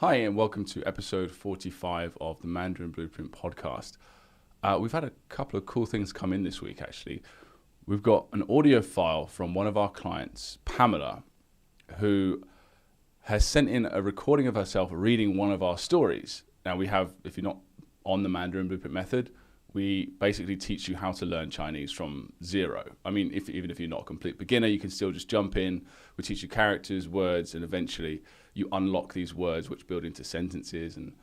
Hi, and welcome to episode 45 of the Mandarin Blueprint podcast. We've had a couple of cool things come in this week, actually. We've got an audio file from one of our clients, Pamela, who has sent in a recording of herself reading one of our stories. Now, we have, if you're not on the Mandarin Blueprint method, we basically teach you how to learn Chinese from zero. I mean, even if you're not a complete beginner, you can still just jump in. We teach you characters, words, and eventually you unlock these words which build into sentences. And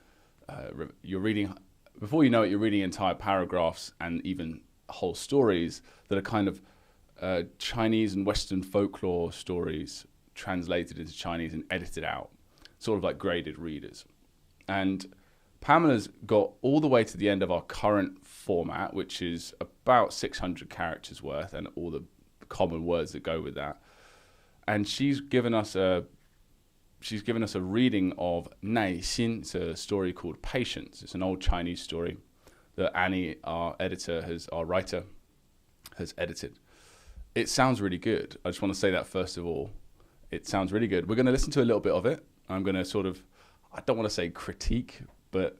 you're reading, before you know it, you're reading entire paragraphs and even whole stories that are kind of Chinese and Western folklore stories translated into Chinese and edited out, sort of like graded readers. And Pamela's got all the way to the end of our current format, which is about 600 characters worth and all the common words that go with that. And she's given us a reading of 耐心. It's a story called Patience. It's an old Chinese story that Annie, our writer, has edited. It sounds really good. I just want to say that first of all. It sounds really good. We're going to listen to a little bit of it. I'm going to I don't want to say critique, but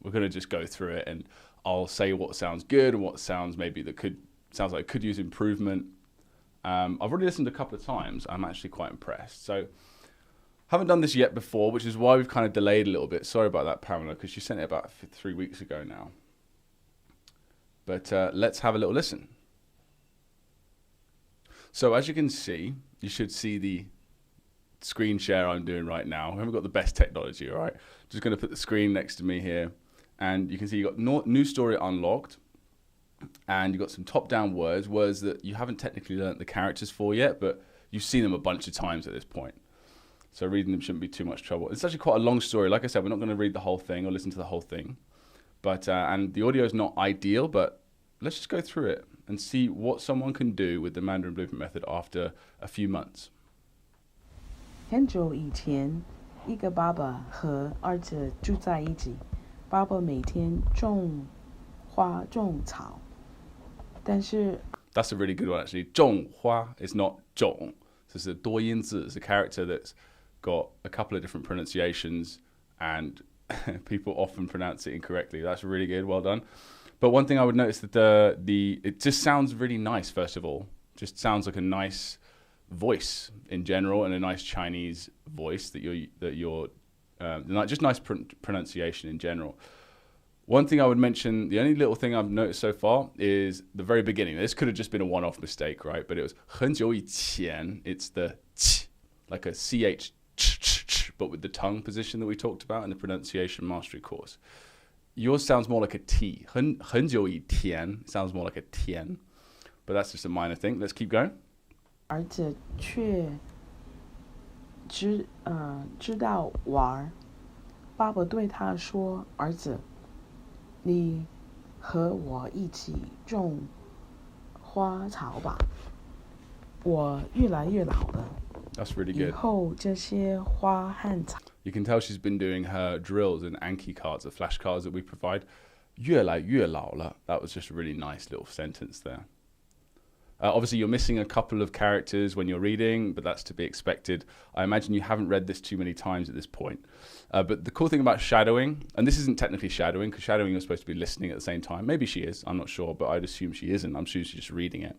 we're going to just go through it and I'll say what sounds good and what sounds maybe sounds like it could use improvement. I've already listened a couple of times. I'm actually quite impressed. So haven't done this yet before, which is why we've kind of delayed a little bit. Sorry about that, Pamela, because she sent it about 3 weeks ago now. But let's have a little listen. So as you can see, you should see the screen share I'm doing right now. We haven't got the best technology, all right? Just going to put the screen next to me here. And you can see you've got new story unlocked. And you've got some top-down words that you haven't technically learnt the characters for yet, but you've seen them a bunch of times at this point. So reading them shouldn't be too much trouble. It's actually quite a long story. Like I said, we're not going to read the whole thing or listen to the whole thing. But and the audio is not ideal, but let's just go through it and see what someone can do with the Mandarin Blueprint method after a few months. 很久以前，一个爸爸和儿子住在一起。爸爸每天种花种草，但是 That's a really good one, actually. 种花is not 种. So it's a 多音字. It's a character that's got a couple of different pronunciations and people often pronounce it incorrectly. That's really good. Well done. But one thing I would notice that it just sounds really nice, first of all. Just sounds like a nice voice in general and a nice Chinese voice just nice pronunciation in general. One thing I would mention, the only little thing I've noticed so far is the very beginning. This could have just been a one-off mistake, right? But it was 很久以前. It's the ch, like a ch, but with the tongue position that we talked about in the pronunciation mastery course. Yours sounds more like a T. 很久以前 sounds more like a tian. But that's just a minor thing. Let's keep going. 儿子却知道玩。爸爸对他说：“儿子，你和我一起种花草吧。我越来越老了。 That's really good. 以后这些花和草。” You can tell she's been doing her drills and Anki cards, the flashcards that we provide. 越来越老了. That was just a really nice little sentence there. Obviously, you're missing a couple of characters when you're reading, but that's to be expected. I imagine you haven't read this too many times at this point. But the cool thing about shadowing, and this isn't technically shadowing, because shadowing you're supposed to be listening at the same time. Maybe she is, I'm not sure, but I'd assume she isn't. I'm sure she's just reading it.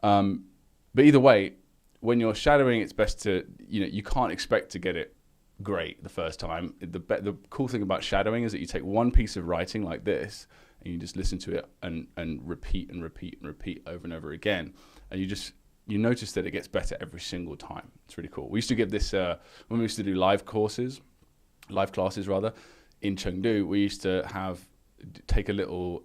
But either way, when you're shadowing, it's best to, you can't expect to get it great the first time. The cool thing about shadowing is that you take one piece of writing like this, and you just listen to it and repeat and repeat and repeat over and over again. And you notice that it gets better every single time. It's really cool. We used to give this, when we used to do live classes in Chengdu, we used to take a little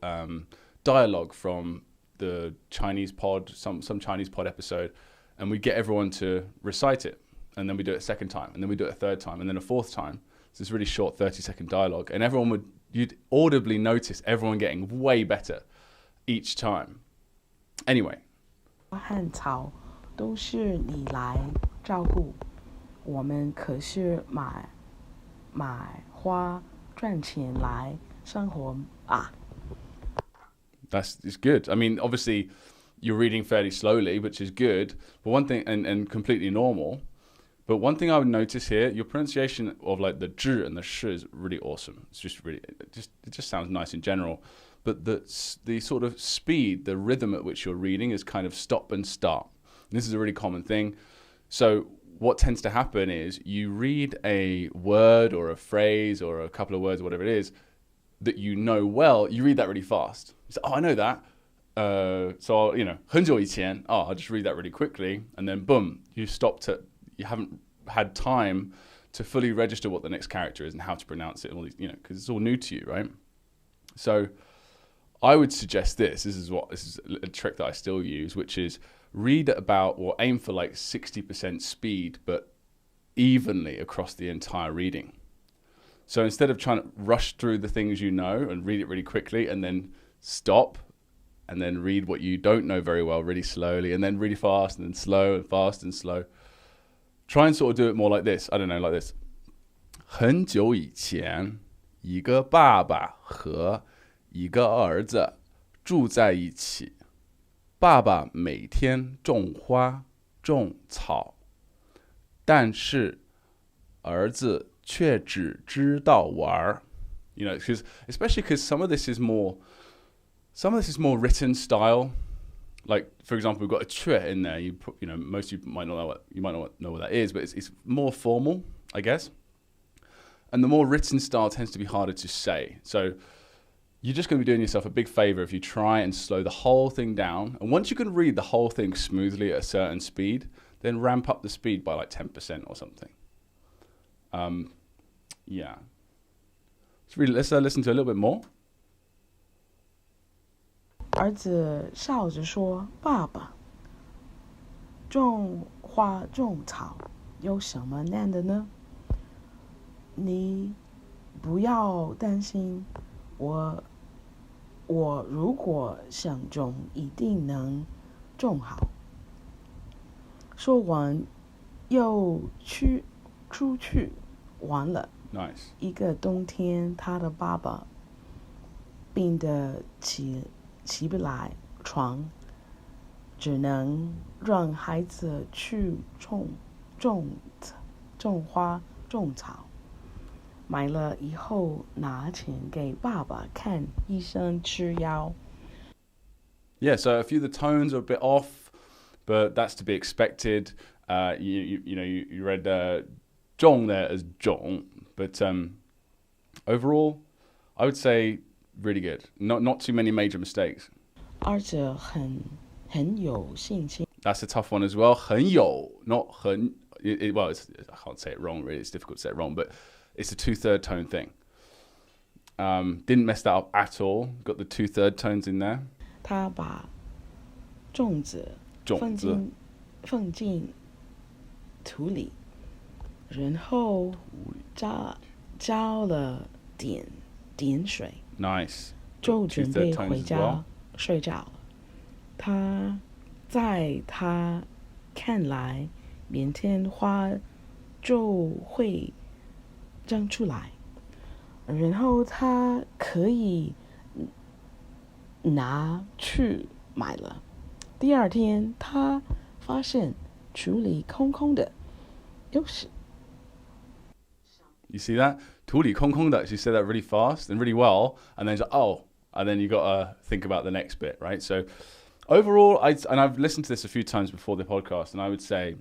dialogue from the Chinese pod, some Chinese pod episode, and we get everyone to recite it. And then we do it a second time, and then we do it a third time, and then a fourth time. So it's really short 30-second dialogue. And you'd audibly notice everyone getting way better each time. Anyway. 花和草都是你来照顾，我们可是买花赚钱来生活啊。 It's good. I mean, obviously, you're reading fairly slowly, which is good. But one thing, and completely normal, But one thing I would notice here, your pronunciation of like the zh and the sh is really awesome. It's just really, it just sounds nice in general. But the sort of speed, the rhythm at which you're reading is kind of stop and start. And this is a really common thing. So what tends to happen is you read a word or a phrase or a couple of words, or whatever it is, that you know well, you read that really fast. You say, oh, I know that. So, 很久以前, I'll just read that really quickly. And then boom, you haven't had time to fully register what the next character is and how to pronounce it and all these, because it's all new to you, right? So I would suggest this is a trick that I still use, which is read at about, or aim for like 60% speed, but evenly across the entire reading. So instead of trying to rush through the things you know and read it really quickly and then stop and then read what you don't know very well really slowly and then really fast and then slow and fast and slow, try and sort of do it more like this. I don't know, like this. 很久以前，一个爸爸和一个儿子住在一起。爸爸每天种花种草，但是儿子却只知道玩。especially because some of this is more written style. Like, for example, we've got a 却 in there. Most of you might not know what that is, but it's more formal, I guess. And the more written style tends to be harder to say. So you're just going to be doing yourself a big favor if you try and slow the whole thing down. And once you can read the whole thing smoothly at a certain speed, then ramp up the speed by like 10% or something. Yeah. Let's listen to a little bit more. 儿子笑着说：“爸爸，种花种草有什么难的呢？你不要担心，我如果想种，一定能种好。”说完，又出去玩了。Nice. 一个冬天，他的爸爸病得起不来床，只能让孩子去种花种草。买了以后拿钱给爸爸看医生吃药。Yeah, so a few of the tones are a bit off, but that's to be expected. You read 种 there as 种, but overall, I would say really good. Not too many major mistakes. 而且很有信心。 That's a tough one as well. 很有, not 很. Well, I can't say it wrong. Really, it's difficult to say it wrong, but it's a 2/3 tone thing. Didn't mess that up at all. Got the 2/3 tones in there. 他把种子放进土里，然后浇了点水。 Nice. 就准备回家睡觉了。在他看来，明天花就会长出来，然后他可以拿去卖了。第二天，他发现土里空空的，又是。 You see that? 土里空空的. She said that really fast and really well, and then she's like, and then you got to think about the next bit, right? So overall, I've listened to this a few times before the podcast, and I would say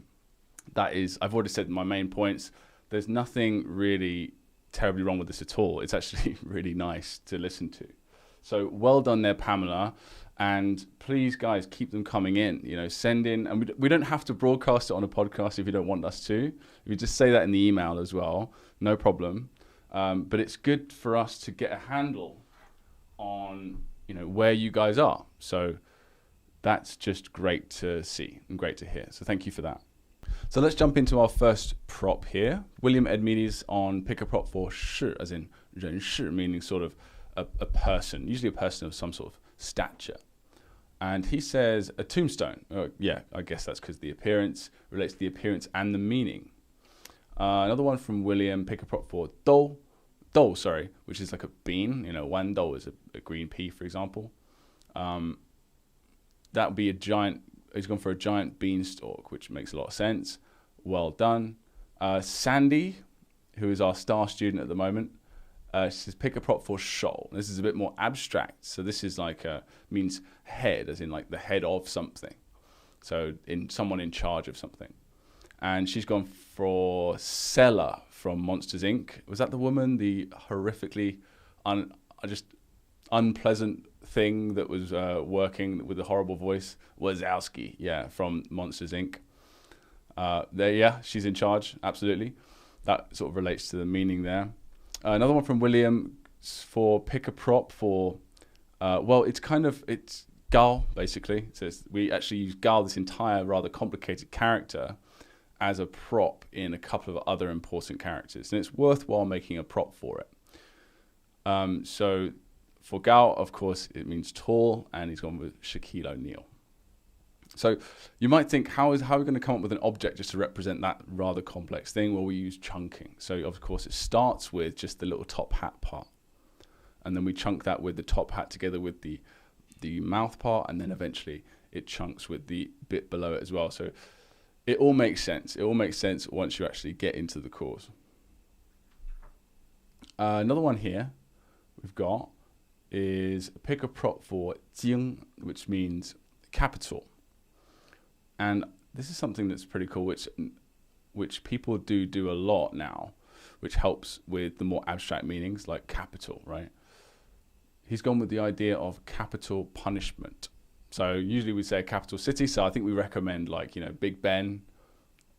I've already said my main points. There's nothing really terribly wrong with this at all. It's actually really nice to listen to. So well done there, Pamela. And please, guys, keep them coming in. Send in, and we don't have to broadcast it on a podcast if you don't want us to. If you just say that in the email as well, no problem. But it's good for us to get a handle on, where you guys are. So that's just great to see and great to hear. So thank you for that. So let's jump into our first prop here. William EDMEADES on pick a prop for 是, as in 人是, meaning sort of a person, usually a person of some sort of stature. And he says a tombstone. Yeah, I guess that's because the appearance relates to the appearance and the meaning. Another one from William, pick a prop for 豆, which is like a bean. 豌豆 is a green pea, for example. That would be a giant. He's gone for a giant beanstalk, which makes a lot of sense. Well done. Sandy, who is our star student at the moment, she says pick a prop for shoal. This is a bit more abstract. So this is like means head, as in like the head of something. So in someone in charge of something. And she's gone for Cella from Monsters, Inc. Was that the woman, the horrifically just unpleasant thing that was working with a horrible voice? Wazowski, yeah, from Monsters, Inc. She's in charge, absolutely. That sort of relates to the meaning there. Another one from William for pick a prop for, it's Gao, basically. So we actually use Gao, this entire rather complicated character, as a prop in a couple of other important characters. And it's worthwhile making a prop for it. So for Gao, of course, it means tall, and he's gone with Shaquille O'Neal. So you might think, how are we going to come up with an object just to represent that rather complex thing? Well, we use chunking. So of course, it starts with just the little top hat part. And then we chunk that with the top hat together with the mouth part, and then eventually it chunks with the bit below it as well. So it all makes sense. It all makes sense once you actually get into the cause. Another one here we've got is pick a prop for Jing, which means capital. And this is something that's pretty cool, which people do a lot now, which helps with the more abstract meanings like capital, right? He's gone with the idea of capital punishment. So usually we say capital city. So I think we recommend Big Ben,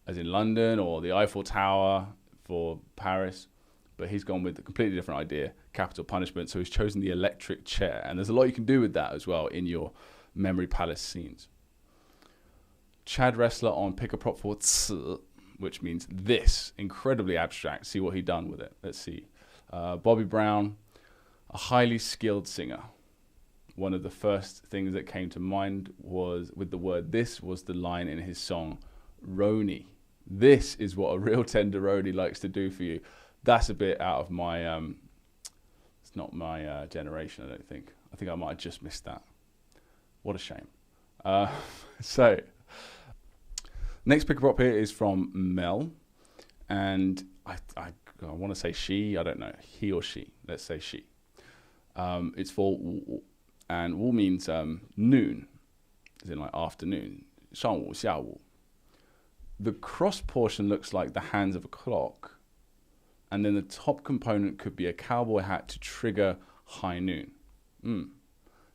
as in London, or the Eiffel Tower for Paris. But he's gone with a completely different idea, capital punishment. So he's chosen the electric chair. And there's a lot you can do with that as well in your memory palace scenes. Chad Wrestler on pick a prop for ts, which means this. Incredibly abstract. See what he done with it. Let's see. Bobby Brown, a highly skilled singer. One of the first things that came to mind was with the word this was the line in his song, Roni. This is what a real tenderoni likes to do for you. That's a bit out of my, it's not my generation, I don't think. I think I might have just missed that. What a shame. So, next pick prop here is from Mel. And I want to say she, I don't know, he or she. Let's say she. It's for and wu means noon, as in like afternoon. 上午,下午. The cross portion looks like the hands of a clock, and then the top component could be a cowboy hat to trigger high noon.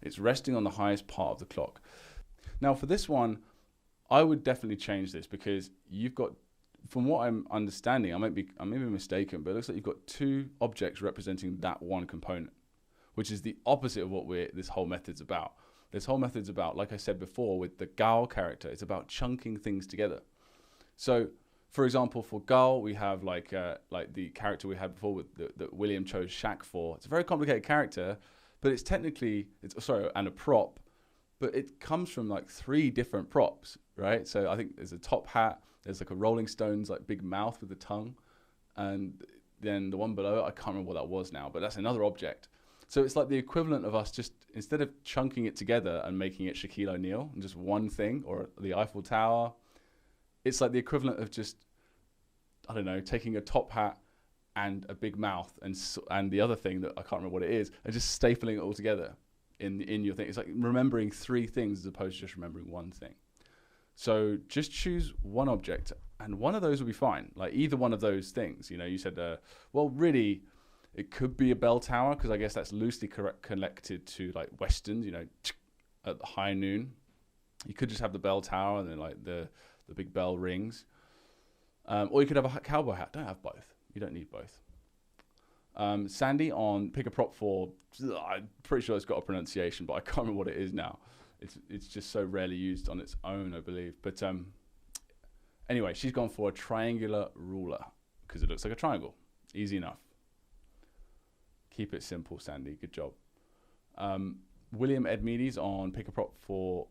It's resting on the highest part of the clock. Now for this one, I would definitely change this because you've got, from what I'm understanding, I may be mistaken, but it looks like you've got two objects representing that one component, which is the opposite of what this whole method's about. This whole method's about, like I said before, with the Gao character, it's about chunking things together. So, for example, for Gao, we have like the character we had before that William chose Shaq for. It's a very complicated character, but it's technically, and a prop, but it comes from like 3 different props, right? So I think there's a top hat, there's like a Rolling Stones like big mouth with the tongue, and then the one below, I can't remember what that was now, but that's another object. So it's like the equivalent of us just, instead of chunking it together and making it Shaquille O'Neal and just one thing, or the Eiffel Tower, it's like the equivalent of just, I don't know, taking a top hat and a big mouth and the other thing that I can't remember what it is, and just stapling it all together in your thing. It's like remembering 3 things as opposed to just remembering one thing. So just choose one object, and one of those will be fine. Like either one of those things. You said, really, it could be a bell tower, because I guess that's loosely connected to like westerns, at high noon. You could just have the bell tower and then like the big bell rings. Or you could have a cowboy hat. Don't have both. You don't need both. Sandy on pick a prop for, I'm pretty sure it's got a pronunciation, but I can't remember what it is now. It's just so rarely used on its own, I believe. But anyway, she's gone for a triangular ruler because it looks like a triangle. Easy enough. Keep it simple, Sandy. Good job. William EDMEADES on pick a prop for,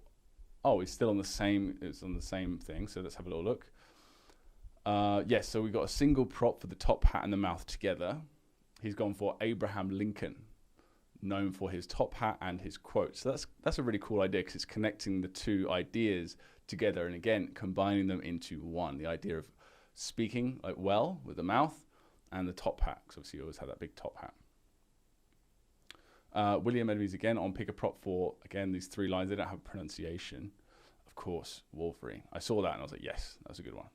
it's still on the same, it's on the same thing. So let's have a little look. Yes, so we've got a single prop for the top hat and the mouth together. He's gone for Abraham Lincoln, known for his top hat and his quote. So that's a really cool idea because it's connecting the 2 ideas together and again combining them into one. The idea of speaking like well with the mouth, and the top hat, because obviously you always have that big top hat. William Edmeades again on pick a prop for, again, these 3 lines. They don't have pronunciation. Of course, Wolverine. I saw that and I was like, yes, that's a good one.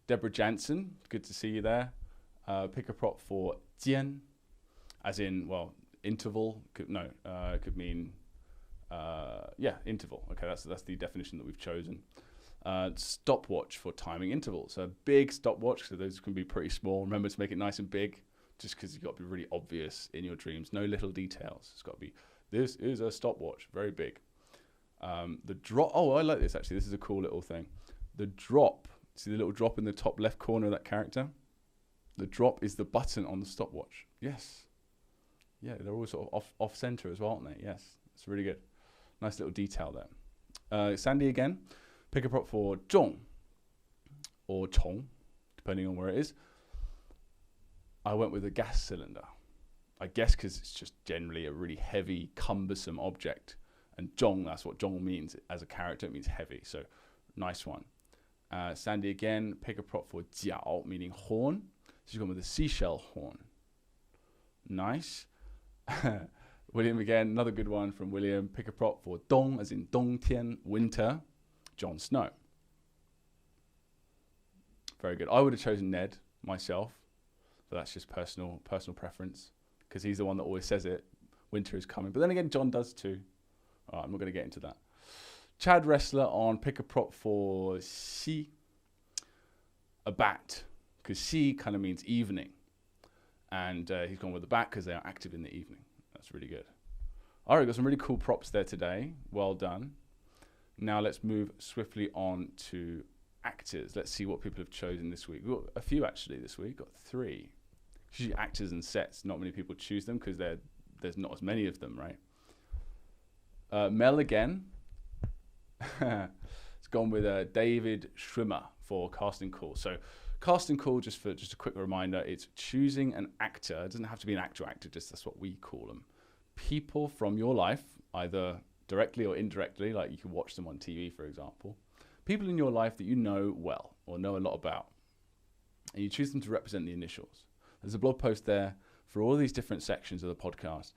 Deborah Jansen, good to see you there. Pick a prop for jian, as in, well, interval. Could mean, interval. Okay, that's the definition that we've chosen. Stopwatch for timing intervals. So a big stopwatch, so those can be pretty small. Remember to make it nice and big, just because you've got to be really obvious in your dreams. No little details. It's got to be, this is a stopwatch, very big. The drop, oh, I like this actually. This is a cool little thing. The drop, see the little drop in the top left corner of that character? The drop is the button on the stopwatch. Yes. Yeah, they're all sort of off center as well, aren't they? Yes, it's really good. Nice little detail there. Sandy again. Pick a prop for zhong or chong, depending on where it is. I went with a gas cylinder. I guess because it's just generally a really heavy, cumbersome object. And zhong, that's what zhong means as a character. It means heavy. So nice one. Sandy again. Pick a prop for jiao, meaning horn. So she's gone with a seashell horn. Nice. William again. Another good one from William. Pick a prop for dong, as in dongtian, winter. Jon Snow. Very good. I would have chosen Ned myself, but that's just personal preference, because he's the one that always says it. Winter is coming. But then again, Jon does too. All right, I'm not going to get into that. Chad Wrestler on pick a prop for Xi, a bat, because Xi kind of means evening. And he's gone with the bat because they are active in the evening. That's really good. All right, got some really cool props there today. Well done. Now let's move swiftly on to actors. Let's see what people have chosen this week. We've got a few actually this week. Got 3. Usually actors and sets, not many people choose them because there's not as many of them, right? Mel again. It's gone with David Schwimmer for casting call. So casting call, just a quick reminder, it's choosing an actor. It doesn't have to be an actor, just that's what we call them. People from your life, either directly or indirectly, like you can watch them on TV, for example. People in your life that you know well or know a lot about. And you choose them to represent the initials. There's a blog post there for all these different sections of the podcast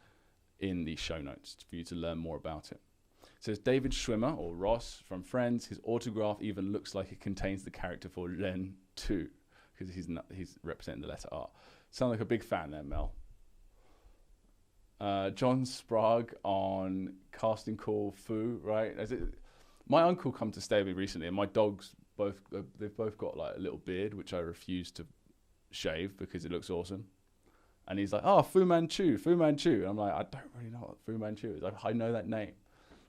in the show notes for you to learn more about it. It says David Schwimmer, or Ross, from Friends. His autograph even looks like it contains the character for Ren 2, because he's representing the letter R. Sound like a big fan there, Mel. John Sprague on casting call Fu, right? My uncle come to stay with me recently, and my dogs they've both got like a little beard, which I refuse to shave because it looks awesome. And he's like, "Oh, Fu Manchu, Fu Manchu." And I'm like, "I don't really know what Fu Manchu is. I know that name."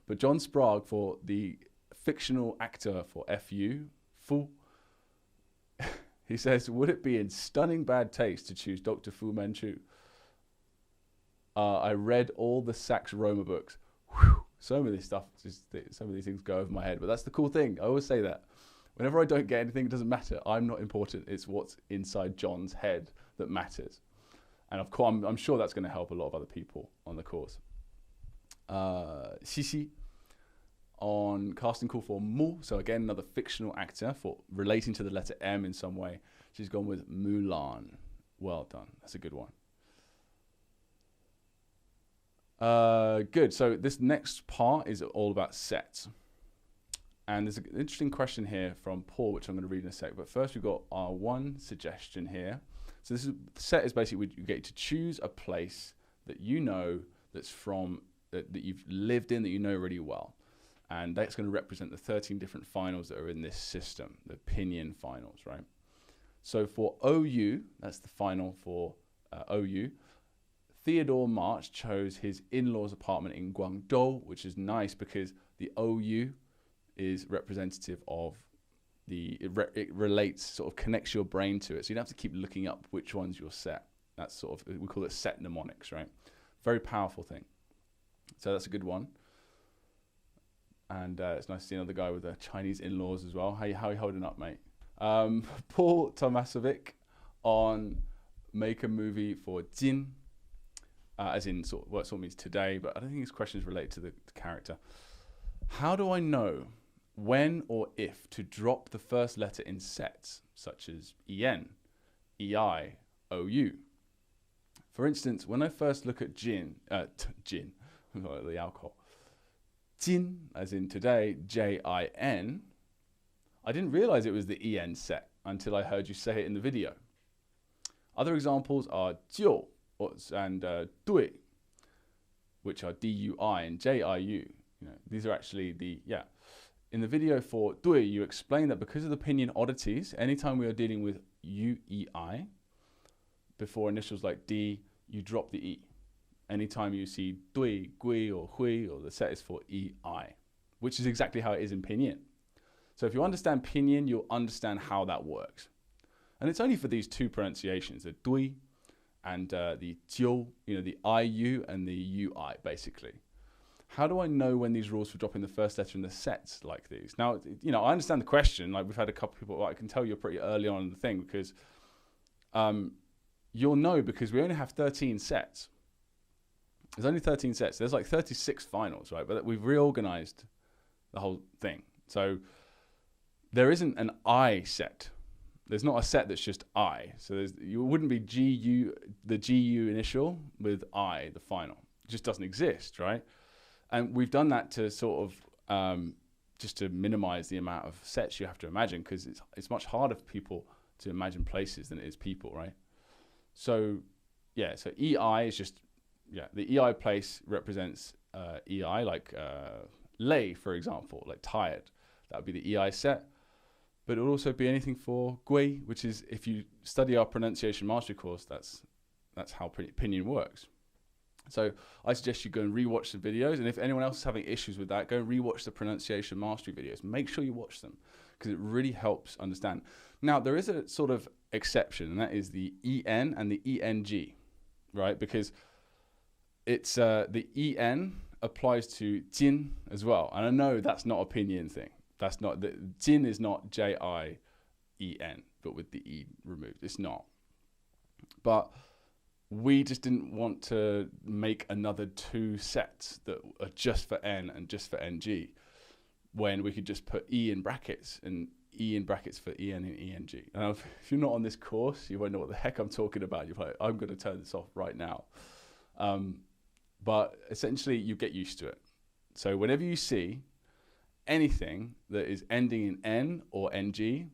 But John Sprague, for the fictional actor for Fu, he says, "Would it be in stunning bad taste to choose Dr. Fu Manchu? I read all the Sax Roma books." Whew, some of these things go over my head, but that's the cool thing. I always say that. Whenever I don't get anything, it doesn't matter. I'm not important. It's what's inside John's head that matters. And of course, I'm sure that's going to help a lot of other people on the course. Sisi on casting call for Mu. So again, another fictional actor for relating to the letter M in some way. She's gone with Mulan. Well done. That's a good one. Good. So this next part is all about sets. And there's an interesting question here from Paul, which I'm going to read in a sec. But first, we've got our one suggestion here. So this set is basically you get to choose a place that you know that's from that you've lived in, that you know really well, and that's going to represent the 13 different finals that are in this system, the Pinyin finals, right? So for OU, that's the final for OU. Theodore March chose his in-laws apartment in Guangdong, which is nice because the OU is representative of it relates, sort of connects your brain to it. So you don't have to keep looking up which one's your set. That's sort of, we call it set mnemonics, right? Very powerful thing. So that's a good one. And it's nice to see another guy with Chinese in-laws as well. How you holding up, mate? Paul Tomasovic on make a movie for Jin, as in sort of, what it sort of means today, but I don't think his question is related to the character. How do I know when or if to drop the first letter in sets, such as en, ei, ou. For instance, when I first look at gin, the alcohol, jin, as in today, J-I-N, I didn't realize it was the en set until I heard you say it in the video. Other examples are jiu and dui, which are D-U-I and J-I-U. These are actually In the video for dui, you explain that because of the pinyin oddities, anytime we are dealing with U-E-I, before initials like D, you drop the E. Anytime you see dui, gui, or hui, or the set is for E-I, which is exactly how it is in pinyin. So if you understand pinyin, you'll understand how that works. And it's only for these two pronunciations, the dui and the jiu, the I-U and the U-I, basically. How do I know when these rules for dropping the first letter in the sets like these? Now, I understand the question. Like, we've had a couple of people, I can tell you're pretty early on in the thing because you'll know because we only have 13 sets. There's only 13 sets. There's like 36 finals, right? But we've reorganized the whole thing. So there isn't an I set. There's not a set that's just I. So you wouldn't be the GU initial with I, the final. It just doesn't exist, right? And we've done that to sort of just to minimize the amount of sets you have to imagine because it's much harder for people to imagine places than it is people, right? So, so EI is just, the EI place represents EI, like lay, for example, like tired. That would be the EI set. But it would also be anything for gui, which is, if you study our pronunciation mastery course, that's how pinyin works. So I suggest you go and rewatch the videos. And if anyone else is having issues with that, go and rewatch the pronunciation mastery videos. Make sure you watch them because it really helps understand. Now, there is a sort of exception, and that is the EN and the ENG, right? Because it's the EN applies to jin as well. And I know that's not a pinyin thing. That's not, the jin is not J-I-E-N, but with the E removed. It's not. But we just didn't want to make another two sets that are just for N and just for NG when we could just put E in brackets and E in brackets for EN and ENG. And if you're not on this course, you won't know what the heck I'm talking about. You're like, I'm going to turn this off right now. But essentially, you get used to it. So whenever you see anything that is ending in N or NG,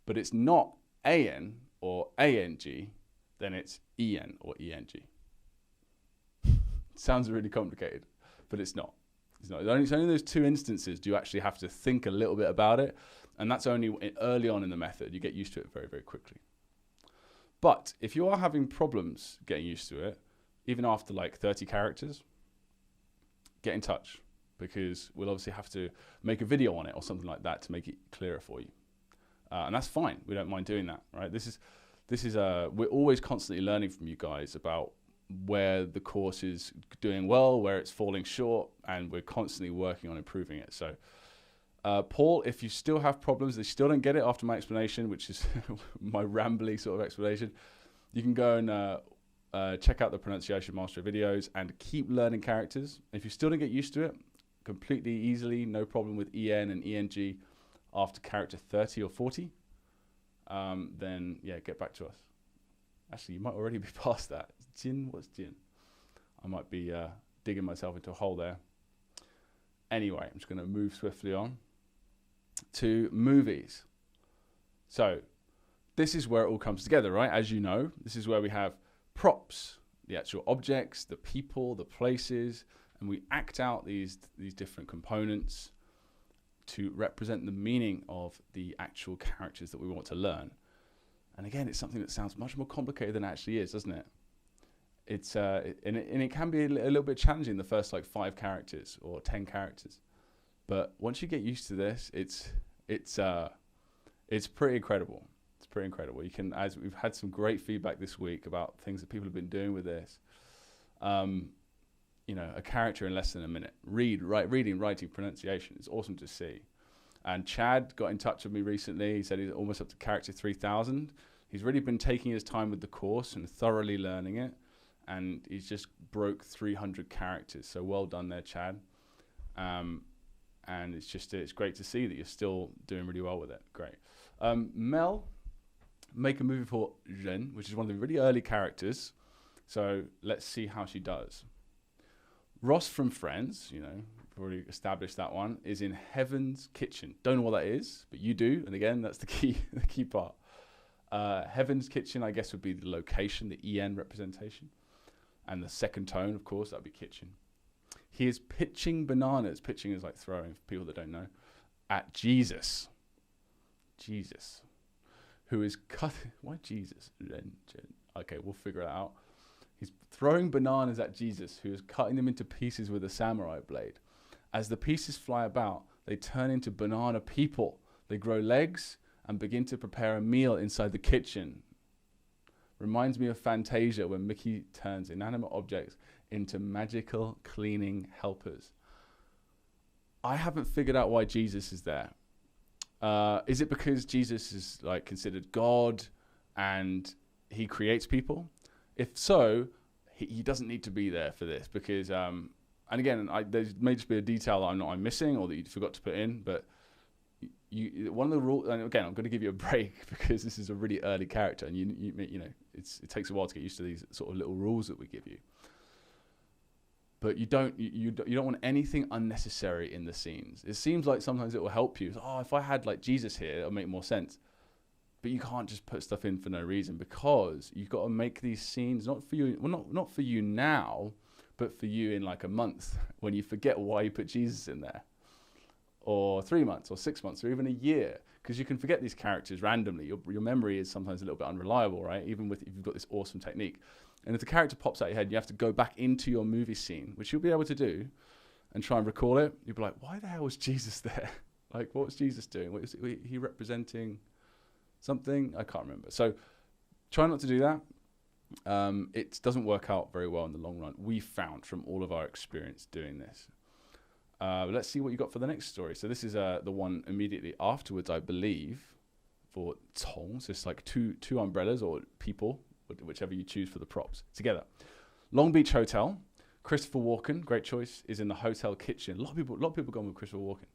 but it's not AN or ANG, then it's EN or ENG. Sounds really complicated, but it's not. It's not. It's only those two instances do you actually have to think a little bit about it, and that's only early on in the method. You get used to it very, very quickly. But if you are having problems getting used to it, even after like 30 characters, get in touch because we'll obviously have to make a video on it or something like that to make it clearer for you. And that's fine. We don't mind doing that, right? This is we're always constantly learning from you guys about where the course is doing well, where it's falling short, and we're constantly working on improving it. So, Paul, if you still have problems, you still don't get it after my explanation, which is my rambly sort of explanation, you can go and check out the pronunciation mastery videos and keep learning characters. If you still don't get used to it, completely easily, no problem with EN and ENG after character 30 or 40, then yeah, get back to us. Actually, you might already be past that. Jin, what's Jin? I might be digging myself into a hole there. Anyway, I'm just going to move swiftly on to movies. So this is where it all comes together, right? As you know, this is where we have props, the actual objects, the people, the places, and we act out these different components to represent the meaning of the actual characters that we want to learn. And again, it's something that sounds much more complicated than it actually is, doesn't it? It's and it can be a little bit challenging, the first like 5 characters or 10 characters. But once you get used to this, it's pretty incredible. It's pretty incredible. You can, as we've had some great feedback this week about things that people have been doing with this. You know, a character in less than a minute. Reading, writing, pronunciation. It's awesome to see. And Chad got in touch with me recently. He said he's almost up to character 3000. He's really been taking his time with the course and thoroughly learning it. And he's just broke 300 characters. So well done there, Chad. And it's great to see that you're still doing really well with it. Great. Mel, make a movie for Ren, which is one of the really early characters. So let's see how she does. Ross from Friends, we've already established that one, is in Heaven's Kitchen. Don't know what that is, but you do. And again, that's the key part. Heaven's Kitchen, I guess, would be the location, the EN representation. And the second tone, of course, that would be kitchen. He is pitching bananas. Pitching is like throwing, for people that don't know, at Jesus. Jesus. Who is cutting... Why Jesus? Okay, we'll figure it out. He's throwing bananas at Jesus, who is cutting them into pieces with a samurai blade. As the pieces fly about, they turn into banana people. They grow legs and begin to prepare a meal inside the kitchen. Reminds me of Fantasia, when Mickey turns inanimate objects into magical cleaning helpers. I haven't figured out why Jesus is there. Is it because Jesus is like considered God and he creates people? If so, he doesn't need to be there for this because, and again, there may just be a detail that I'm missing or that you forgot to put in, but one of the rules, and again, I'm going to give you a break because this is a really early character, and it takes a while to get used to these sort of little rules that we give you. But you don't want anything unnecessary in the scenes. It seems like sometimes it will help you. If I had like Jesus here, it'll make more sense. But you can't just put stuff in for no reason, because you've got to make these scenes not for you, well, not for you now, but for you in like a month when you forget why you put Jesus in there, or 3 months, or 6 months, or even a year, because you can forget these characters randomly. Your memory is sometimes a little bit unreliable, right? Even if you've got this awesome technique. And if the character pops out your head, you have to go back into your movie scene, which you'll be able to do, and try and recall it. You'll be like, why the hell was Jesus there? Like, what was Jesus doing? Was he representing something? I can't remember. So try not to do that. It doesn't work out very well in the long run, we found from all of our experience doing this. Let's see what you got for the next story. So this is the one immediately afterwards, I believe, for Tong. So it's like two umbrellas or people, whichever you choose for the props, together. Long Beach Hotel. Christopher Walken, great choice, is in the hotel kitchen. A lot of people gone with Christopher Walken,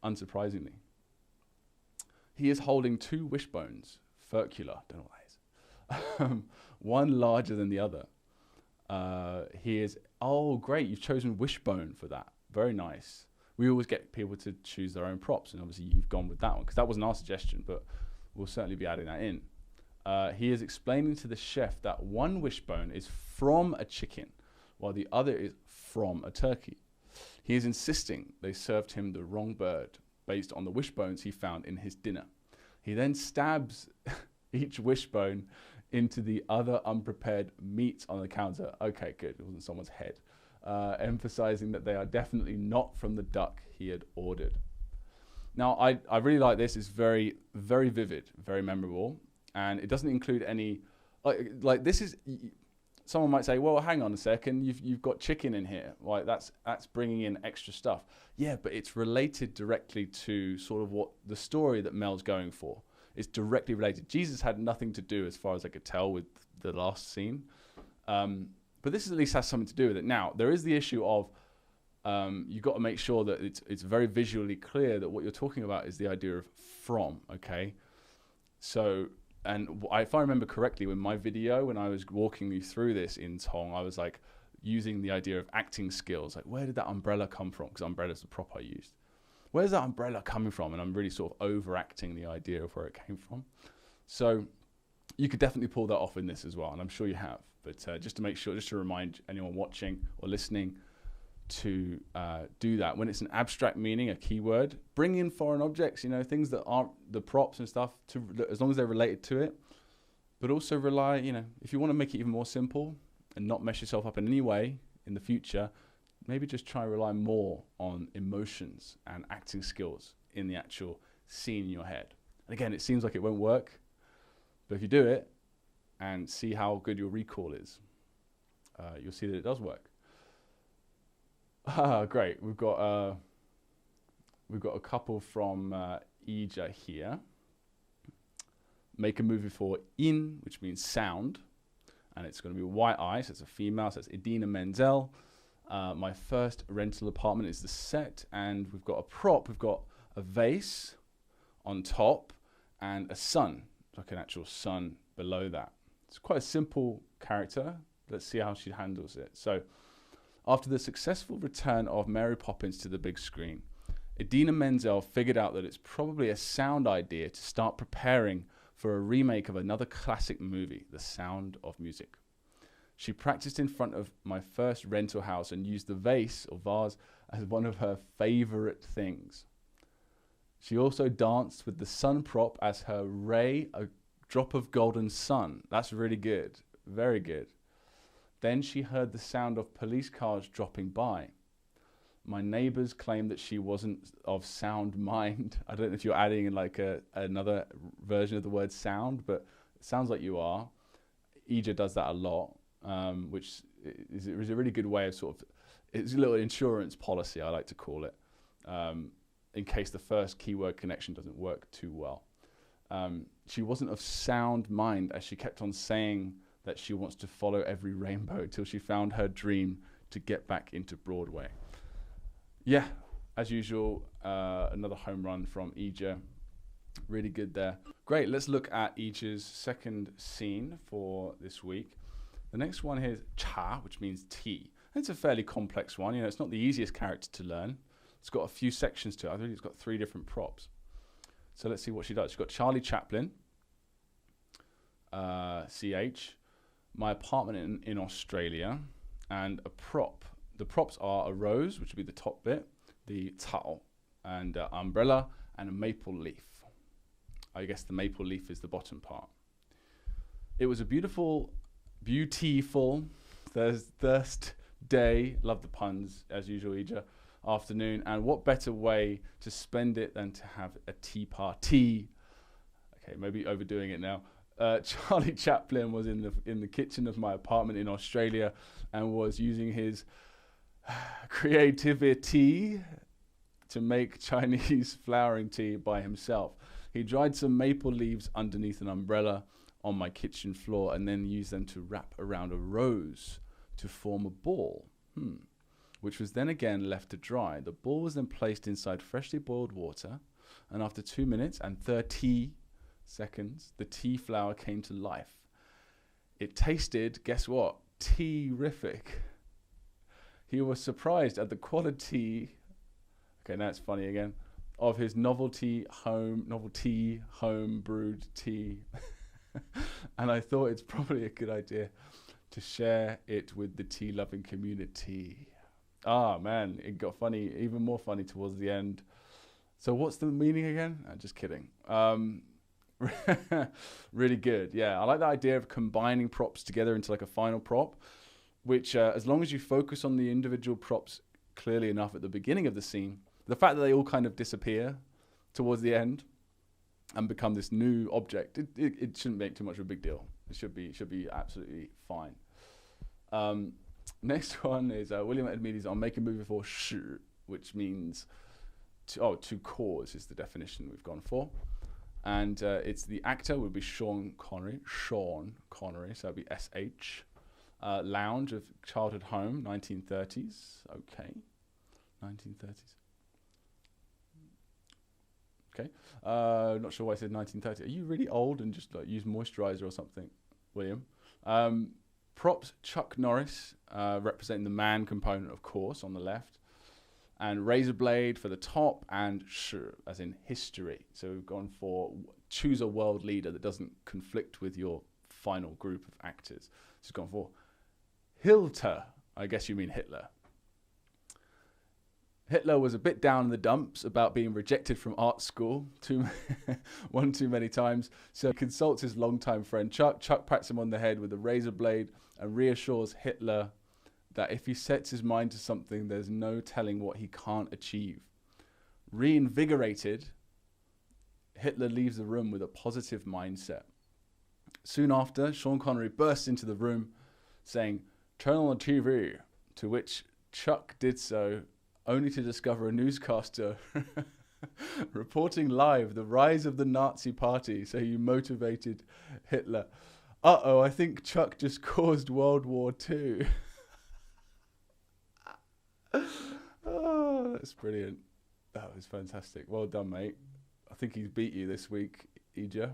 unsurprisingly. He is holding two wishbones, furcular, don't know what that is. One larger than the other. He is, great, you've chosen wishbone for that. Very nice. We always get people to choose their own props, and obviously you've gone with that one, because that wasn't our suggestion, but we'll certainly be adding that in. He is explaining to the chef that one wishbone is from a chicken, while the other is from a turkey. He is insisting they served him the wrong bird, based on the wishbones he found in his dinner. He then stabs each wishbone into the other unprepared meat on the counter. Okay, good, it wasn't someone's head. Emphasizing that they are definitely not from the duck he had ordered. Now, I really like this. It's very, very vivid, very memorable. And it doesn't include any, like this is, someone might say, well, hang on a second, you've got chicken in here. Like that's bringing in extra stuff. Yeah, but it's related directly to sort of what the story that Mel's going for. It's directly related. Jesus had nothing to do, as far as I could tell, with the last scene. But this at least has something to do with it. Now, there is the issue of you've got to make sure that it's very visually clear that what you're talking about is the idea of from, okay? So, and if I remember correctly, in my video, when I was walking you through this in Tong, I was like using the idea of acting skills. Like, where did that umbrella come from? Because umbrella's the prop I used. Where's that umbrella coming from? And I'm really sort of overacting the idea of where it came from. So you could definitely pull that off in this as well, and I'm sure you have. But just to make sure, just to remind anyone watching or listening to do that. When it's an abstract meaning, a keyword, bring in foreign objects, things that aren't the props and stuff, as long as they're related to it. But also rely, if you want to make it even more simple and not mess yourself up in any way in the future, maybe just try and rely more on emotions and acting skills in the actual scene in your head. And again, it seems like it won't work, but if you do it and see how good your recall is, you'll see that it does work. Great. We've got a couple from Ija here. Make a movie for in, which means sound, and it's going to be white eye, so it's a female, so it's Idina Menzel. My first rental apartment is the set, and we've got a prop. We've got a vase on top and a sun, like an actual sun below that. It's quite a simple character. Let's see how she handles it. So, after the successful return of Mary Poppins to the big screen, Idina Menzel figured out that it's probably a sound idea to start preparing for a remake of another classic movie, The Sound of Music. She practiced in front of my first rental house and used the vase or vase as one of her favorite things. She also danced with the sun prop as her ray, a drop of golden sun. That's really good. Very good. Then she heard the sound of police cars dropping by. My neighbors claimed that she wasn't of sound mind. I don't know if you're adding in like another version of the word sound, but it sounds like you are. Ija does that a lot, which is a really good way of sort of, it's a little insurance policy, I like to call it, in case the first keyword connection doesn't work too well. She wasn't of sound mind, as she kept on saying that she wants to follow every rainbow till she found her dream to get back into Broadway. Yeah, as usual, another home run from Ija. Really good there. Great, let's look at Ija's second scene for this week. The next one here is cha, which means tea. It's a fairly complex one. You know, it's not the easiest character to learn. It's got a few sections to it. I think it's got 3 different props. So let's see what she does. She's got Charlie Chaplin, CH, my apartment in Australia, and a prop. The props are a rose, which would be the top bit, the cao, and umbrella, and a maple leaf. I guess the maple leaf is the bottom part. It was a beautiful Thursday, love the puns, as usual, Ija, afternoon, and what better way to spend it than to have a tea party. Okay, maybe overdoing it now. Charlie Chaplin was in the kitchen of my apartment in Australia and was using his creativity to make Chinese flowering tea by himself. He dried some maple leaves underneath an umbrella on my kitchen floor and then used them to wrap around a rose to form a ball, which was then again left to dry. The ball was then placed inside freshly boiled water, and after 2 minutes and 30 seconds, the tea flower came to life. It tasted, guess what? Tea-rific. He was surprised at the quality, okay, now it's funny again, of his novelty home brewed tea. And I thought it's probably a good idea to share it with the tea-loving community. Ah, man, it got funny, even more funny towards the end. So what's the meaning again? Just kidding. Really good. Yeah, I like the idea of combining props together into like a final prop, which as long as you focus on the individual props clearly enough at the beginning of the scene, the fact that they all kind of disappear towards the end and become this new object, it shouldn't make too much of a big deal. It should be absolutely fine. Next one is William EDMEADES on Make a Movie for Shi, which means to cause is the definition we've gone for. And it's the actor would be Sean Connery, so that'd be SH. Lounge of childhood home, 1930s. Okay, 1930s. Okay, not sure why I said 1930. Are you really old and just like use moisturizer or something, William? Props, Chuck Norris, representing the man component, of course, on the left. And razor blade for the top, and sh, as in history. So we've gone for choose a world leader that doesn't conflict with your final group of actors. So we've gone for Hilter. I guess you mean Hitler. Hitler was a bit down in the dumps about being rejected from art school one too many times. So he consults his longtime friend Chuck. Chuck pats him on the head with a razor blade and reassures Hitler that if he sets his mind to something, there's no telling what he can't achieve. Reinvigorated, Hitler leaves the room with a positive mindset. Soon after, Sean Connery bursts into the room saying, "Turn on the TV," to which Chuck did so, only to discover a newscaster reporting live the rise of the Nazi party, so he motivated Hitler. I think Chuck just caused World War II. Oh, that's brilliant. That was fantastic. Well done, mate. I think he's beat you this week, Ija.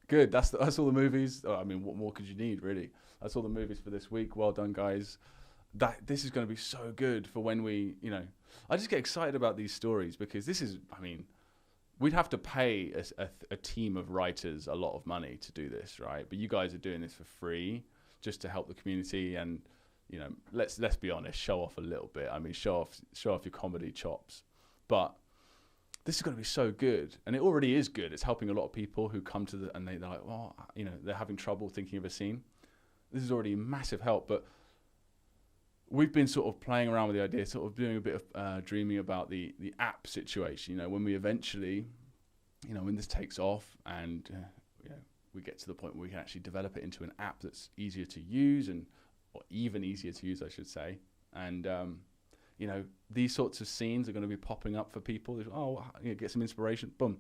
Good. That's all the movies. Oh, I mean, what more could you need, really? That's all the movies for this week. Well done, guys. This is going to be so good for when we, I just get excited about these stories because this is, I mean, we'd have to pay a team of writers a lot of money to do this, right? But you guys are doing this for free just to help the community and, let's be honest, show off a little bit. I mean, show off your comedy chops. But this is going to be so good, and it already is good. It's helping a lot of people who come to and they're like, well, they're having trouble thinking of a scene. This is already massive help, but we've been sort of playing around with the idea, sort of doing a bit of dreaming about the app situation. When we eventually, when this takes off and we get to the point where we can actually develop it into an app that's easier to use or even easier to use, I should say. And these sorts of scenes are going to be popping up for people. Get some inspiration, boom,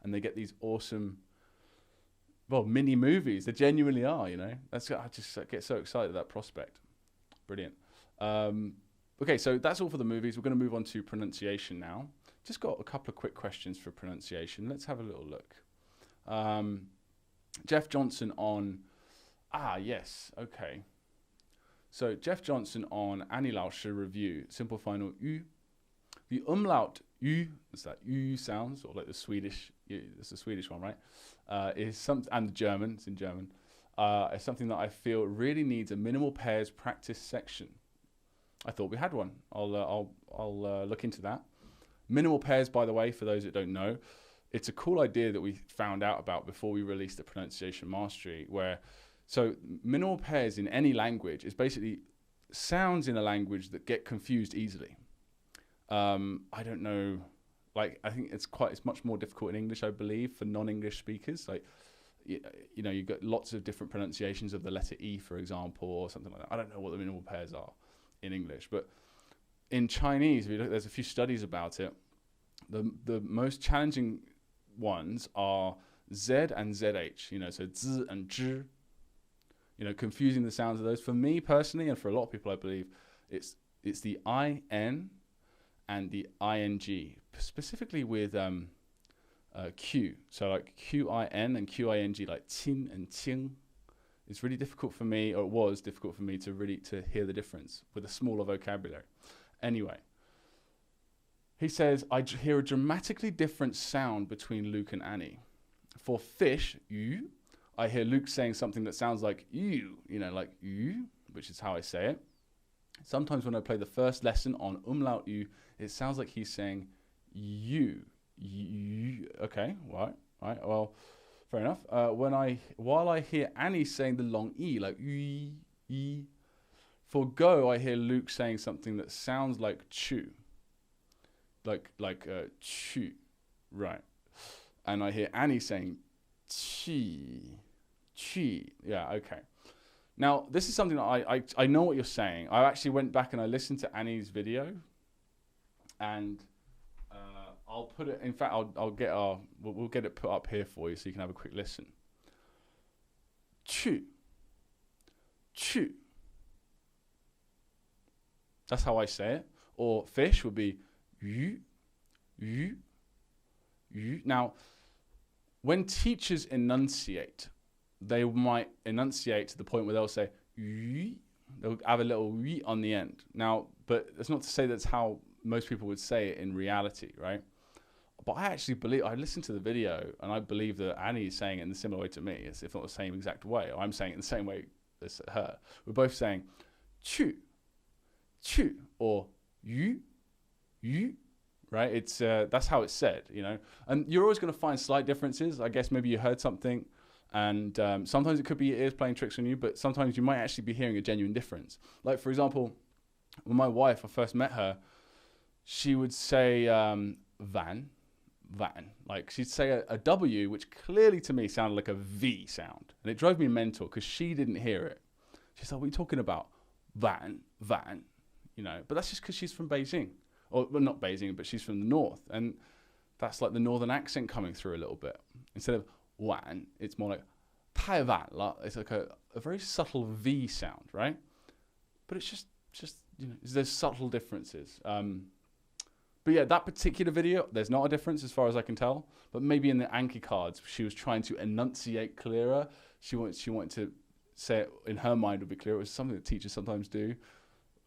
and they get these awesome, mini movies. They genuinely are. I just get so excited at that prospect. Brilliant. Okay, so that's all for the movies. We're going to move on to pronunciation now. Just got a couple of quick questions for pronunciation. Let's have a little look. Jeff Johnson on... yes, okay. So Jeff Johnson on Annie Lauscher review, simple final U. The umlaut U, it's that U sounds, or like the Swedish, it's the Swedish one, right? And the German, it's in German, is something that I feel really needs a minimal pairs practice section. I thought we had one. I'll look into that. Minimal pairs, by the way, for those that don't know, it's a cool idea that we found out about before we released the Pronunciation Mastery, so minimal pairs in any language is basically sounds in a language that get confused easily. I don't know, I think it's much more difficult in English, I believe, for non-English speakers. You've got lots of different pronunciations of the letter E, for example, or something like that. I don't know what the minimal pairs are in English, but in Chinese, there's a few studies about it. The most challenging ones are Z and ZH, so Z and Zh. Confusing the sounds of those. For me personally, and for a lot of people, I believe, it's the IN and the ING, specifically with Q. So like QIN and QING, like Qin and Qing. It's really difficult for me, or it was difficult for me to hear the difference with a smaller vocabulary. Anyway, he says, I hear a dramatically different sound between Luke and Annie. For fish, yu, I hear Luke saying something that sounds like you, like you, which is how I say it. Sometimes when I play the first lesson on umlaut u, it sounds like he's saying you. Okay, right, well, fair enough. While I hear Annie saying the long e, like yi, for go, I hear Luke saying something that sounds like chew, like chew, right? And I hear Annie saying chi. Yeah, okay. Now, this is something that I know what you're saying. I actually went back and I listened to Annie's video, and I'll put it. In fact, we'll get it put up here for you so you can have a quick listen. Chu. That's how I say it. Or fish would be yu. Now, when teachers enunciate, they might enunciate to the point where they'll say yu. They'll have a little yu on the end. Now, but that's not to say that's how most people would say it in reality, right? But I actually believe, I listened to the video and I believe that Annie is saying it in a similar way to me, if not the same exact way, or I'm saying it in the same way as her. We're both saying chu, or yu, right? It's that's how it's said, And you're always going to find slight differences. I guess maybe you heard something, and sometimes it could be your ears playing tricks on you, but sometimes you might actually be hearing a genuine difference. Like, for example, when my wife, I first met her, she would say van. Like, she'd say a W, which clearly to me sounded like a V sound. And it drove me mental because she didn't hear it. She's like, what are you talking about? Van. But that's just because she's from Beijing. Or, well, not Beijing, but she's from the north. And that's like the northern accent coming through a little bit. Instead of wan, it's more like Taiwan. It's like a very subtle V sound, right? But it's just just, there's subtle differences. But yeah, that particular video, there's not a difference as far as I can tell. But maybe in the Anki cards, she was trying to enunciate clearer. She wanted to say it in her mind would be clearer. It was something that teachers sometimes do.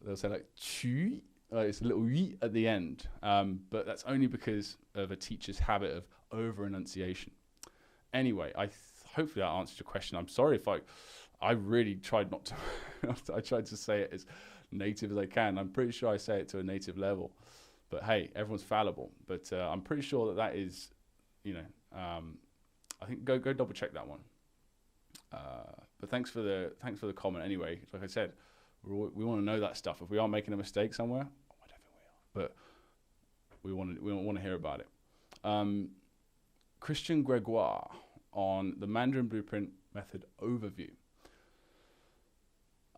They'll say like "chu," it's a little "yi" at the end. But that's only because of a teacher's habit of over enunciation. Anyway, hopefully that answers your question. I'm sorry if I really tried not to. I tried to say it as native as I can. I'm pretty sure I say it to a native level. But hey, everyone's fallible. But I'm pretty sure that is, I think go double check that one. But thanks for the comment anyway. Like I said, we want to know that stuff. If we are making a mistake somewhere, I don't think we are, but we want to hear about it. Christian Gregoire on the Mandarin Blueprint Method Overview.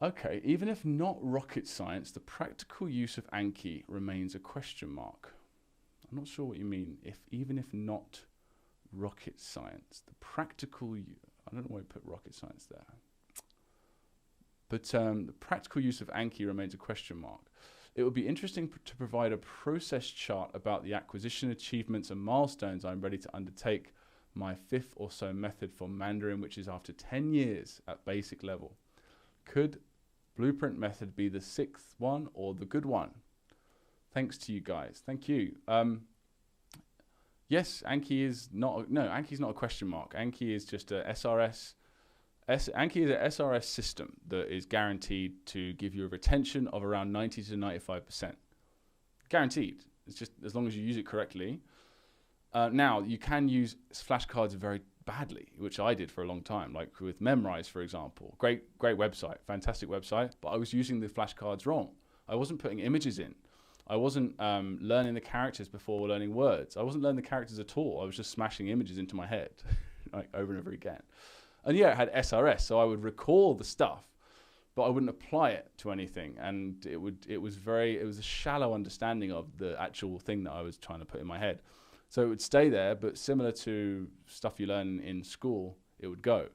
Okay, even if not rocket science, the practical use of Anki remains a question mark. I'm not sure what you mean. Even if not rocket science, the practical I don't know why you put rocket science there. But the practical use of Anki remains a question mark. It would be interesting to provide a process chart about the acquisition achievements and milestones I'm ready to undertake my 5th or so method for Mandarin, which is after 10 years at basic level. Could Blueprint method be the 6th one or the good one? Thanks to you guys. Thank you. Yes, Anki's not a question mark. Anki is just a SRS. Anki is an SRS system that is guaranteed to give you a retention of around 90 to 95%. Guaranteed. It's just as long as you use it correctly. Now, you can use flashcards very badly, which I did for a long time, like with Memrise, for example. Great website, fantastic website, but I was using the flashcards wrong. I wasn't putting images in. I wasn't learning the characters before learning words. I wasn't learning the characters at all. I was just smashing images into my head like over and over again. And yeah, it had SRS, so I would recall the stuff, but I wouldn't apply it to anything. And it was a shallow understanding of the actual thing that I was trying to put in my head. So it would stay there, but similar to stuff you learn in school, it would go.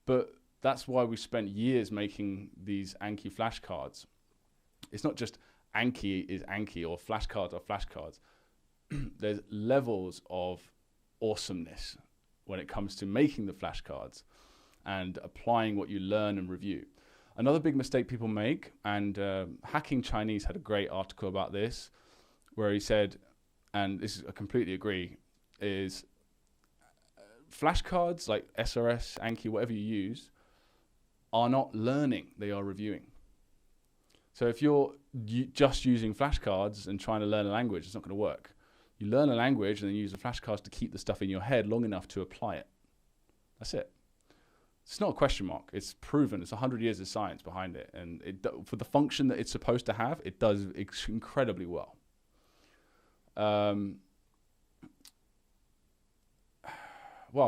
But that's why we spent years making these Anki flashcards. It's not just Anki is Anki or flashcards are flashcards. There's levels of awesomeness when it comes to making the flashcards and applying what you learn and review. Another big mistake people make, and Hacking Chinese had a great article about this, where he said, and this is, I completely agree, is flashcards like SRS, Anki, whatever you use, are not learning, they are reviewing. So if you're just using flashcards and trying to learn a language, it's not going to work. You learn a language and then use the flashcards to keep the stuff in your head long enough to apply it. That's it. It's not a question mark. It's proven. It's 100 years of science behind it. And for the function that it's supposed to have, it does incredibly well. Well,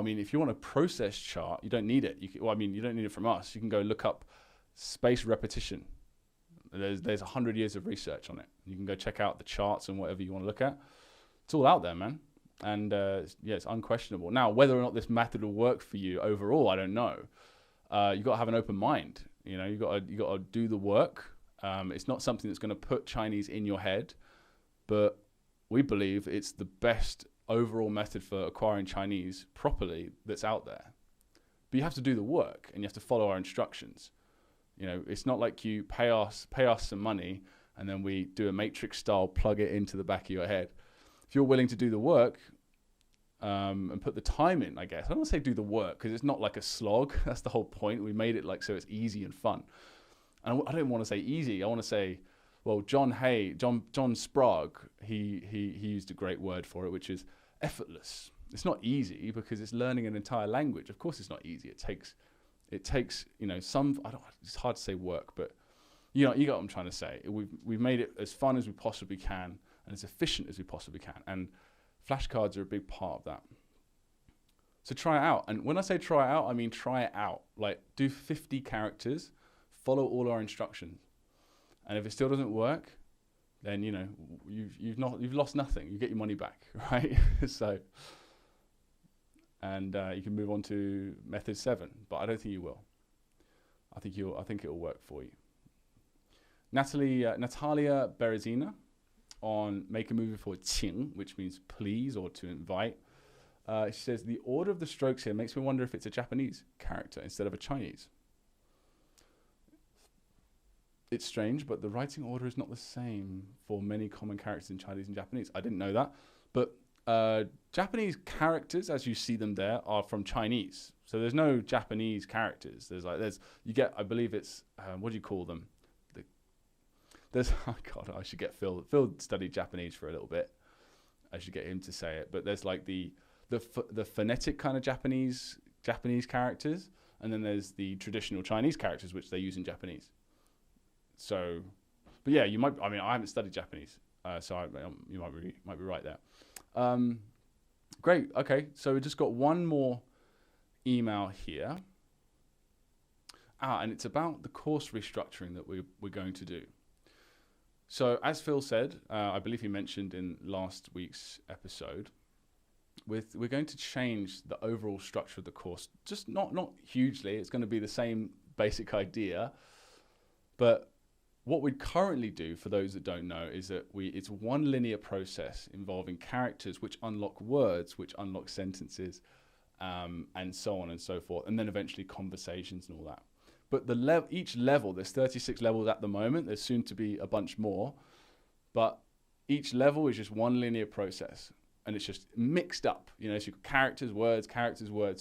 I mean, if you want a process chart, you don't need it. You don't need it from us. You can go look up spaced repetition. There's 100 years of research on it. You can go check out the charts and whatever you want to look at. It's all out there, man. And it's unquestionable. Now, whether or not this method will work for you overall, I don't know. You got to have an open mind. You got to do the work. It's not something that's going to put Chinese in your head, but we believe it's the best overall method for acquiring Chinese properly that's out there. But you have to do the work and you have to follow our instructions. It's not like you pay us some money and then we do a matrix style plug it into the back of your head. If you're willing to do the work and put the time in, I guess. I don't want to say do the work because it's not like a slog. That's the whole point. We made it like so it's easy and fun. And I don't want to say easy. I want to say, well, John Sprague, he used a great word for it, which is effortless. It's not easy because it's learning an entire language. Of course, it's not easy. It takes some. It's hard to say work, but you get what I'm trying to say. We've made it as fun as we possibly can and as efficient as we possibly can. And flashcards are a big part of that. So try it out. And when I say try it out, I mean try it out. Like do 50 characters, follow all our instructions. And if it still doesn't work, then you've lost nothing. You get your money back, right? So, and you can move on to method 7, but I don't think you will. I think it will work for you. Natalia Berezina on Make a Movie for Qing, which means please or to invite. She says, the order of the strokes here makes me wonder if it's a Japanese character instead of a Chinese. It's strange, but the writing order is not the same for many common characters in Chinese and Japanese. I didn't know that. But Japanese characters, as you see them there, are from Chinese. So there's no Japanese characters. I believe it's, what do you call them? Oh God, I should get Phil. Phil studied Japanese for a little bit. I should get him to say it. But there's like the phonetic kind of Japanese characters, and then there's the traditional Chinese characters which they use in Japanese. So, but yeah, you might. I mean, I haven't studied Japanese, so you might be right there. Great. Okay, so we just got one more email here, and it's about the course restructuring that we're going to do. So, as Phil said, I believe he mentioned in last week's episode, we're going to change the overall structure of the course. Just not hugely. It's going to be the same basic idea, but what we currently do, for those that don't know, is that it's one linear process involving characters which unlock words, which unlock sentences, and so on and so forth, and then eventually conversations and all that. But each level, there's 36 levels at the moment. There's soon to be a bunch more, but each level is just one linear process, and it's just mixed up. So you've got characters, words,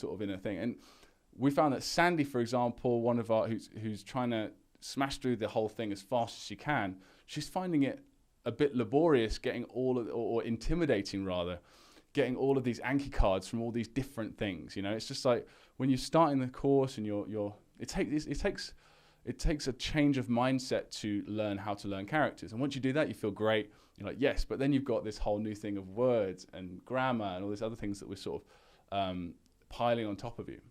sort of in a thing. And we found that Sandy, for example, one of our who's trying to smash through the whole thing as fast as she can, she's finding it a bit laborious getting or intimidating rather, getting all of these Anki cards from all these different things. It's just like when you're starting the course and it takes a change of mindset to learn how to learn characters. And once you do that, you feel great. You're like, yes, but then you've got this whole new thing of words and grammar and all these other things that we're sort of piling on top of you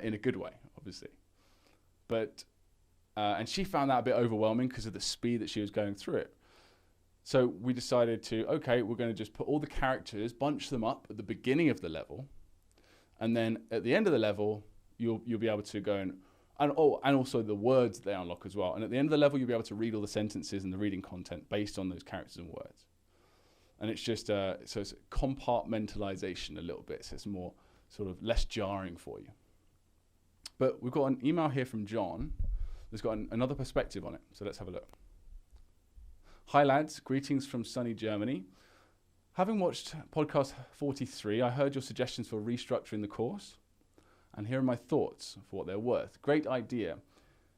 in a good way, obviously. But and she found that a bit overwhelming because of the speed that she was going through it. So we decided we're going to just put all the characters, bunch them up at the beginning of the level, and then at the end of the level, you'll be able to go and also the words they unlock as well. And at the end of the level, you'll be able to read all the sentences and the reading content based on those characters and words. And it's just so it's compartmentalization a little bit, so it's more sort of less jarring for you. But we've got an email here from John that's got another perspective on it. So let's have a look. Hi lads, greetings from sunny Germany. Having watched podcast 43, I heard your suggestions for restructuring the course, and here are my thoughts for what they're worth. Great idea.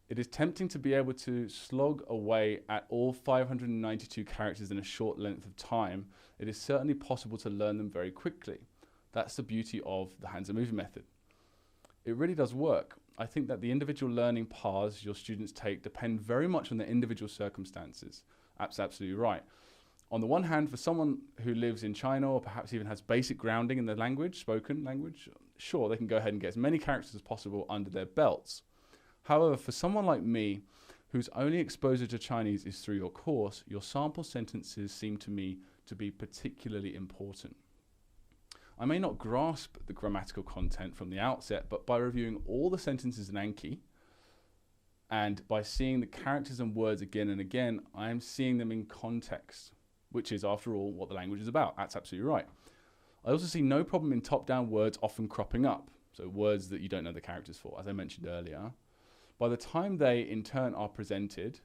It is tempting to be able to slog away at all 592 characters in a short length of time. It is certainly possible to learn them very quickly. That's the beauty of the hands and movie method. It really does work. I think that the individual learning paths your students take depend very much on their individual circumstances. That's absolutely right. On the one hand, for someone who lives in China or perhaps even has basic grounding in the language, spoken language, sure, they can go ahead and get as many characters as possible under their belts. However, for someone like me, whose only exposure to Chinese is through your course, your sample sentences seem to me to be particularly important. I may not grasp the grammatical content from the outset, but by reviewing all the sentences in Anki and by seeing the characters and words again and again, I am seeing them in context, which is, after all, what the language is about. That's absolutely right. I also see no problem in top-down words often cropping up, so words that you don't know the characters for, as I mentioned earlier. By the time they, in turn, are presented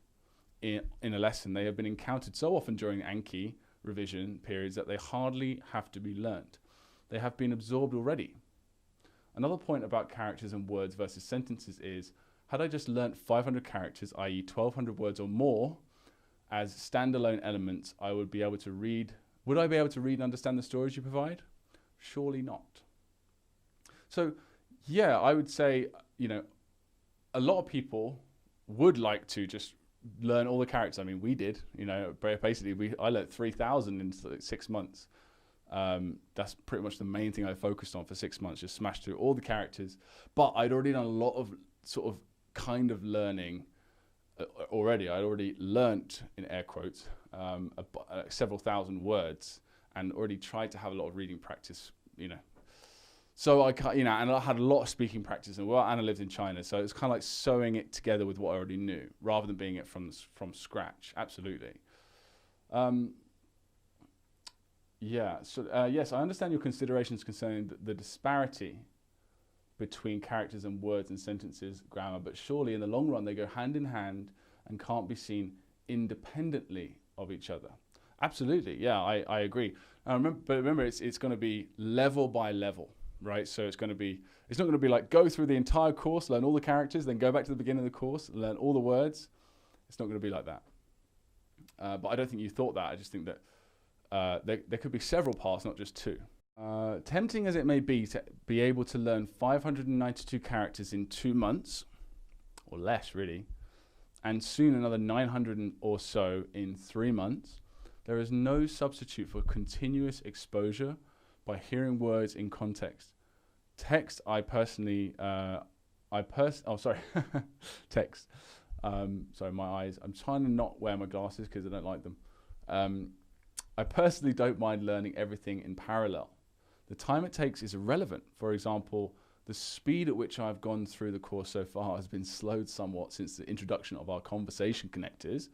in a lesson, they have been encountered so often during Anki revision periods that they hardly have to be learnt. They have been absorbed already. Another point about characters and words versus sentences is, had I just learnt 500 characters, i.e. 1,200 words or more, as standalone elements, I would be able to read. Would I be able to read and understand the stories you provide? Surely not. So, yeah, I would say, a lot of people would like to just learn all the characters. I mean, we did, basically I learned 3,000 in 6 months. That's pretty much the main thing I focused on for 6 months, just smashed through all the characters. But I'd already done a lot of sort of kind of learning already. I'd already learnt, in air quotes, several thousand words and already tried to have a lot of reading practice, So I can't, and I had a lot of speaking practice, and I lived in China, so it's kind of like sewing it together with what I already knew, rather than being it from scratch. Absolutely. Yes, I understand your considerations concerning the disparity between characters and words and sentences grammar, but surely in the long run they go hand in hand and can't be seen independently of each other. Absolutely, yeah, I agree. Remember, it's going to be level by level, right? So it's not going to be like go through the entire course, learn all the characters, then go back to the beginning of the course, learn all the words. It's not going to be like that. But I don't think you thought that. I just think that there could be several paths, not just two. Tempting as it may be to be able to learn 592 characters in 2 months, or less really, and soon another 900 or so in 3 months, there is no substitute for continuous exposure by hearing words in context. Text, text. Sorry, my eyes. I'm trying to not wear my glasses because I don't like them. I personally don't mind learning everything in parallel. The time it takes is irrelevant. For example, the speed at which I've gone through the course so far has been slowed somewhat since the introduction of our conversation connectors.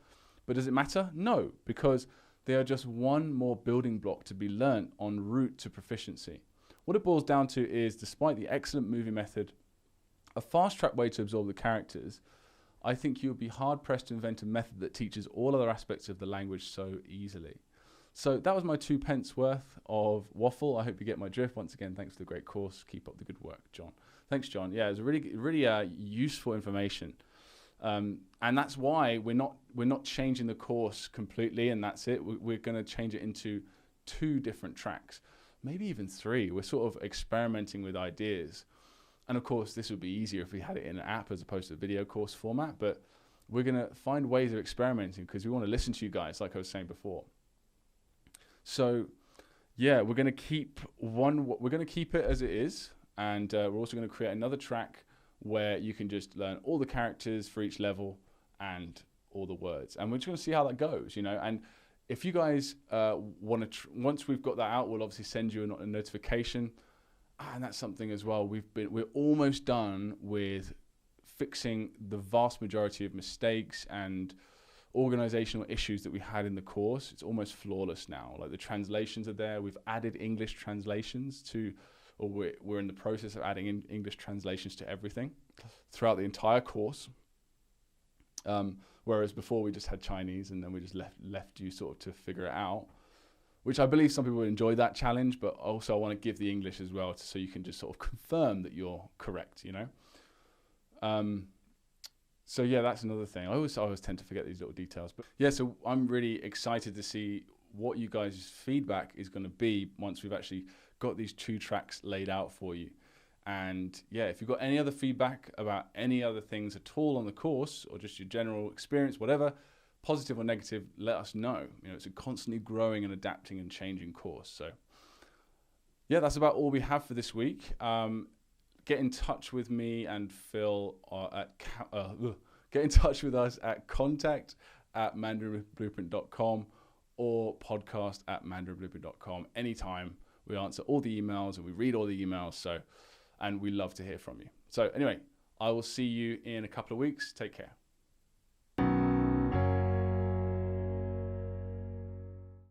But does it matter? No, because they are just one more building block to be learnt en route to proficiency. What it boils down to is, despite the excellent movie method, a fast-track way to absorb the characters, I think you would be hard-pressed to invent a method that teaches all other aspects of the language so easily. So that was my 2 pence worth of waffle. I hope you get my drift. Once again, thanks for the great course. Keep up the good work, John. Thanks, John. Yeah, it was really useful information. And that's why we're not changing the course completely, and that's it. We're going to change it into 2 different tracks, maybe even 3. We're sort of experimenting with ideas. And of course, this would be easier if we had it in an app as opposed to a video course format, but we're going to find ways of experimenting because we want to listen to you guys, like I was saying before. So, yeah, we're going to keep it as it is, and we're also going to create another track where you can just learn all the characters for each level and all the words, and we're just going to see how that goes, And if you guys want to, once we've got that out, we'll obviously send you a notification, and that's something as well. We're almost done with fixing the vast majority of mistakes and organizational issues that we had in the course. It's almost flawless now. Like the translations are there. We've added English translations we're in the process of adding English translations to everything throughout the entire course. Whereas before we just had Chinese and then we just left you sort of to figure it out, which I believe some people enjoy that challenge, but also I want to give the English as well so you can just sort of confirm that you're correct, So yeah, that's another thing. I always tend to forget these little details. But yeah, so I'm really excited to see what you guys' feedback is going to be once we've actually got these 2 tracks laid out for you. And yeah, if you've got any other feedback about any other things at all on the course or just your general experience, whatever, positive or negative, let us know. It's a constantly growing and adapting and changing course. So yeah, that's about all we have for this week. Get in touch with me and Phil get in touch with us at contact@mandarinblueprint.com or podcast@mandarinblueprint.com anytime. We answer all the emails and we read all the emails, and we love to hear from you. So anyway, I will see you in a couple of weeks. Take care.